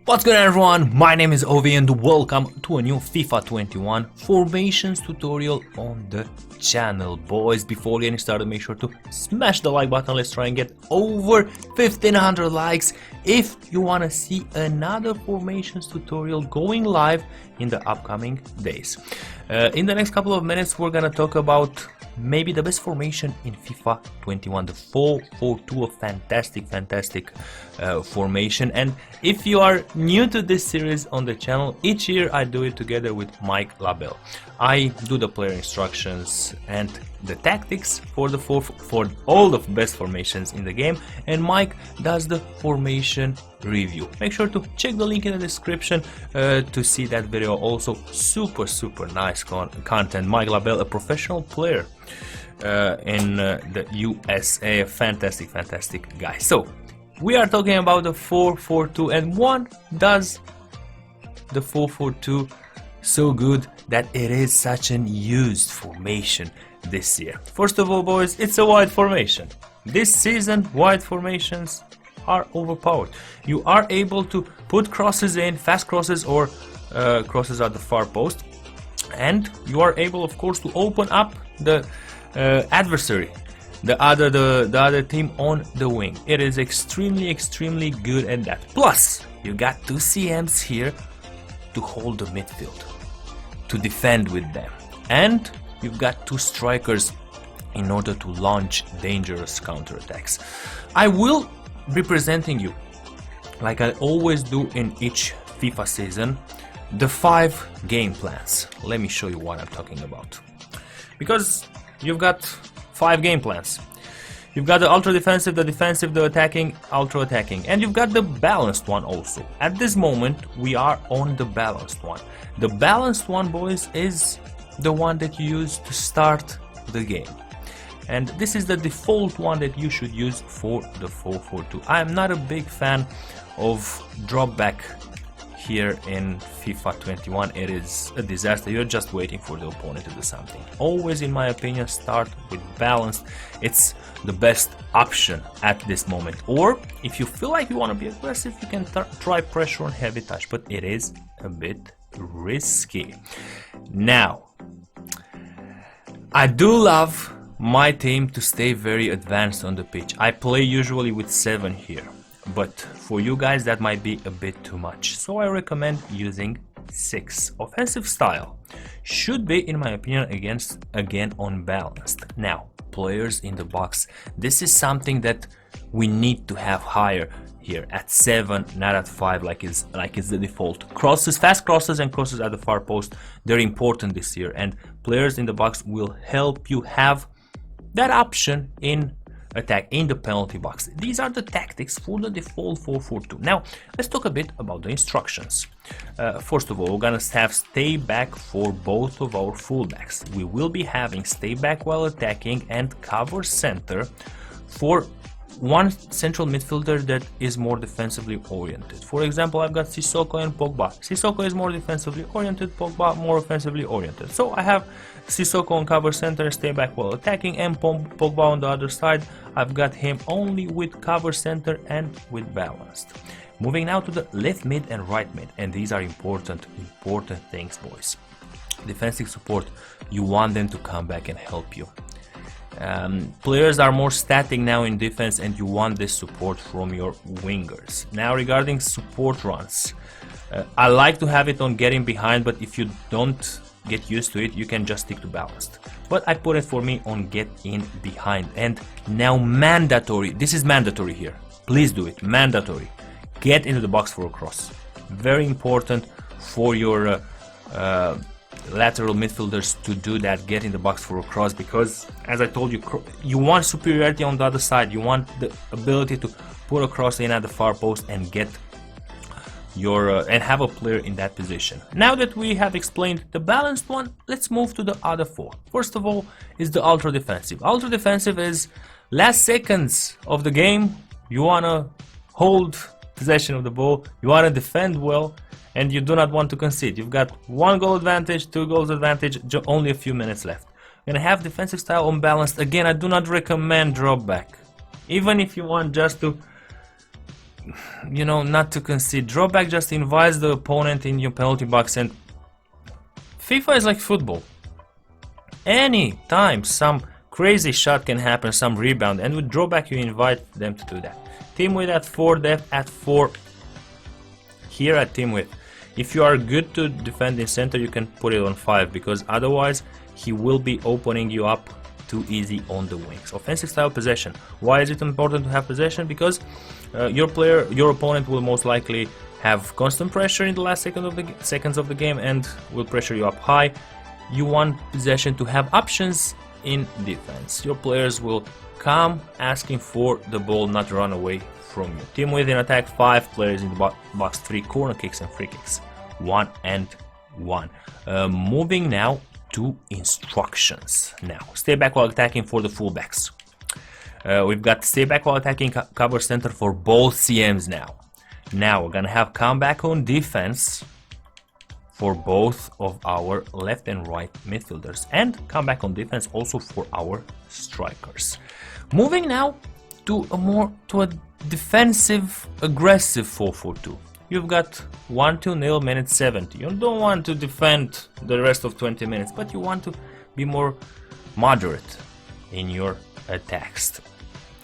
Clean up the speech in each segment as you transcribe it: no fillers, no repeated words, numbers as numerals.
What's good everyone, my name is Ovi and welcome to a new FIFA 21 formations tutorial on the channel. Boys, before getting started, make sure to smash the like button. Let's try and get over 1500 likes if you want to see another formations tutorial going live in the upcoming days. In the next couple of minutes we're gonna talk about maybe the best formation in FIFA 21, the 4-4-2, a fantastic formation. And if you are new to this series on the channel, each year I do it together with Mike Labelle. I do the player instructions and the tactics for all the best formations in the game, and Mike does the formation review. Make sure to check the link in the description to see that video. Also super nice content. Mike Labelle, a professional player in the USA, a fantastic guy. So we are talking about the 4-4-2, and what does the 4-4-2 so good that it is such an used formation this year? First of all, boys, it's a wide formation. This season wide formations are overpowered. You are able to put crosses in, fast crosses or crosses at the far post, and you are able, of course, to open up the adversary, the other team on the wing. It is extremely good at that. Plus you got two CMs here to hold the midfield, to defend with them, and you've got two strikers in order to launch dangerous counterattacks. I will be presenting you, like I always do in each FIFA season, the 5 game plans. Let me show you what I'm talking about, because you've got 5 game plans. You've got the ultra defensive, the defensive, the attacking, ultra attacking, and you've got the balanced one also. At this moment we are on the balanced one. The balanced one, boys, is the one that you use to start the game, and this is the default one that you should use for the 4-4-2. I am not a big fan of drop back here in FIFA 21. It is a disaster. You're just waiting for the opponent to do something. Always, in my opinion, start with balanced. It's the best option at this moment. Or if you feel like you want to be aggressive, you can try pressure on heavy touch, but it is a bit risky. Now, I do love my team to stay very advanced on the pitch. I play usually with 7 here, but for you guys that might be a bit too much, so I recommend using 6. Offensive style should be, in my opinion, again unbalanced. Now, players in the box, this is something that we need to have higher here at 7, not at 5 like it's the default. Crosses, fast crosses and crosses at the far post, they're important this year, and players in the box will help you have that option in attack in the penalty box. These are the tactics for the default 4-4-2. Now let's talk a bit about the instructions. First of all, we're gonna have stay back for both of our fullbacks. We will be having stay back while attacking and cover center for one central midfielder that is more defensively oriented. For example, I've got Sissoko and Pogba. Sissoko is more defensively oriented, Pogba more offensively oriented. So I have Sissoko on cover center, stay back while attacking, and Pogba on the other side. I've got him only with cover center and with balanced. Moving now to the left mid and right mid, and these are important things, boys. Defensive support, you want them to come back and help you. Players are more static now in defense, and you want this support from your wingers. Now, regarding support runs, I like to have it on getting behind, but if you don't get used to it, you can just stick to balanced. But I put it for me on get in behind. And now mandatory, this is mandatory here, please do it, mandatory. Get into the box for a cross. Very important for your lateral midfielders to do that, get in the box for a cross, because as I told you, you want superiority on the other side. You want the ability to put a cross in at the far post and get your and have a player in that position. Now that we have explained the balanced one, let's move to the other 4. First of all is the ultra defensive. Ultra defensive is last seconds of the game. You want to hold possession of the ball, you want to defend well, and you do not want to concede. You've got 1 goal advantage, 2 goals advantage, only a few minutes left. You're gonna have defensive style unbalanced. Again, I do not recommend drop back. Even if you want just to you know, not to concede. Drop back just invites the opponent in your penalty box, and FIFA is like football. Any time some crazy shot can happen, some rebound, and with drawback you invite them to do that. Team width at 4, depth at 4. Here at team width, if you are good to defend in center, you can put it on 5, because otherwise he will be opening you up too easy on the wings. Offensive style possession. Why is it important to have possession? Because your opponent will most likely have constant pressure in the last seconds of the game and will pressure you up high. You want possession to have options in defense. Your players will come asking for the ball, not run away from you. Team width in attack 5, players in the box 3, corner kicks and free kicks 1 and 1. Moving now to instructions. Now, stay back while attacking for the fullbacks. We've got stay back while attacking, cover center for both CMs now. Now we're gonna have comeback on defense for both of our left and right midfielders, and comeback on defense also for our strikers. Moving now to a defensive, aggressive 4-4-2. You've got 1-0 minute 70. You don't want to defend the rest of 20 minutes, but you want to be more moderate in your attacks.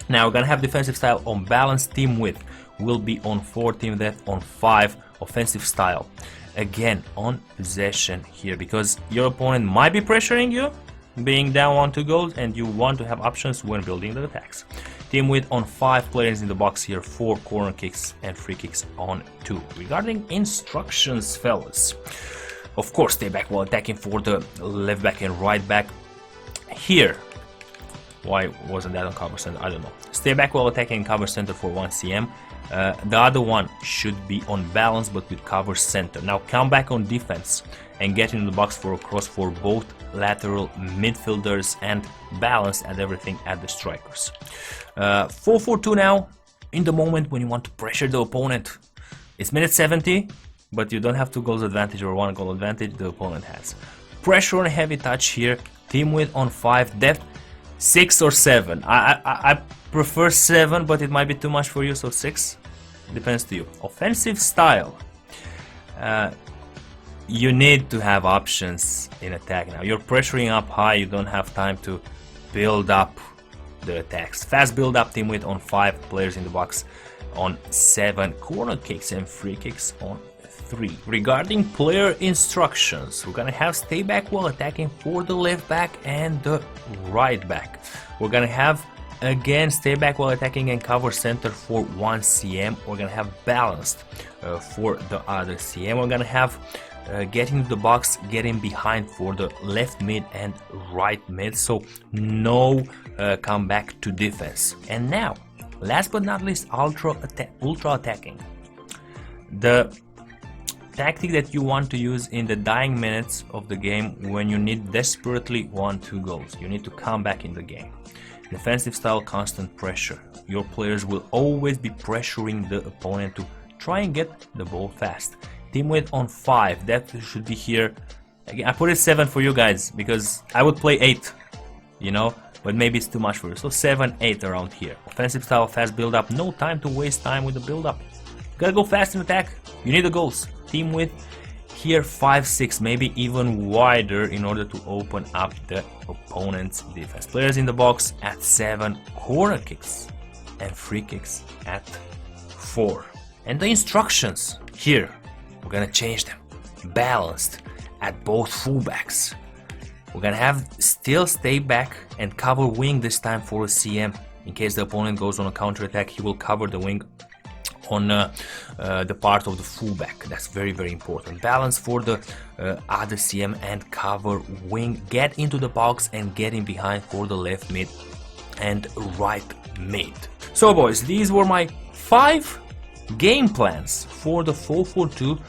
Now we're gonna have defensive style on balance. Team width will be on 4, team depth on 5. Offensive style again on possession here, because your opponent might be pressuring you, being down 1-2 goals, and you want to have options when building the attacks. Team width on 5, players in the box here 4, corner kicks and free kicks on 2. Regarding instructions, fellas, of course stay back while attacking for the left back and right back. Here, why wasn't that on cover center? I don't know. Stay back while attacking cover center for 1 CM. The other one should be on balance but with cover center. Now come back on defense and get into the box for a cross for both lateral midfielders, and balance and everything at the strikers. 4-4-2 now, in the moment when you want to pressure the opponent. It's minute 70, but you don't have 2 goals advantage or 1 goal advantage, the opponent has. Pressure on heavy touch here, team width on 5, depth 6 or 7. I prefer 7, but it might be too much for you, so 6, depends to you. Offensive style. You need to have options in attack now. You're pressuring up high, you don't have time to build up the attacks. Fast build up, team width on 5, players in the box on 7, corner kicks and free kicks on 3. Regarding player instructions, we're gonna have stay back while attacking for the left back and the right back. We're gonna have again stay back while attacking and cover center for 1 CM. We're gonna have balanced for the other CM. We're gonna have getting to the box, getting behind for the left mid and right mid, so no come back to defense. And now, last but not least, ultra attacking. The tactic that you want to use in the dying minutes of the game when you need desperately 1-2 goals. You need to come back in the game. Defensive style, constant pressure. Your players will always be pressuring the opponent to try and get the ball fast. Team width on 5, that should be here. Again, I put it 7 for you guys because I would play 8, you know, but maybe it's too much for you. So 7, 8 around here. Offensive style, fast build up, no time to waste time with the build up. Gotta go fast in attack, you need the goals. Team width here 5, 6, maybe even wider in order to open up the opponent's defense. Players in the box at 7, corner kicks and free kicks at 4. And the instructions here, we're gonna change them. Balanced at both fullbacks. We're gonna have still stay back and cover wing this time for a CM. In case the opponent goes on a counter attack, he will cover the wing on the part of the fullback. That's very, very important. Balance for the other CM and cover wing. Get into the box and get in behind for the left mid and right mid. So boys, these were my 5 game plans for the 4-4-2.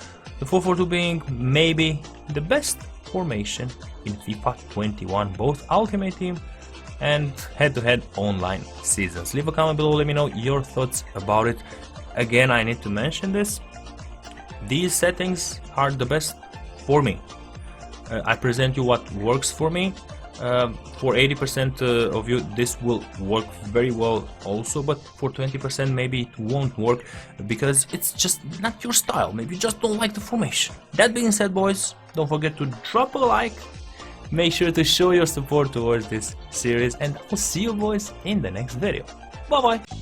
The 4-4-2 being maybe the best formation in FIFA 21, both Ultimate Team and head-to-head online seasons. Leave a comment below, let me know your thoughts about it. Again, I need to mention this. These settings are the best for me. I present you what works for me. For 80% of you this will work very well also, but for 20% maybe it won't work because it's just not your style. Maybe you just don't like the formation. That being said, boys, don't forget to drop a like, make sure to show your support towards this series, and I'll see you boys in the next video. Bye bye.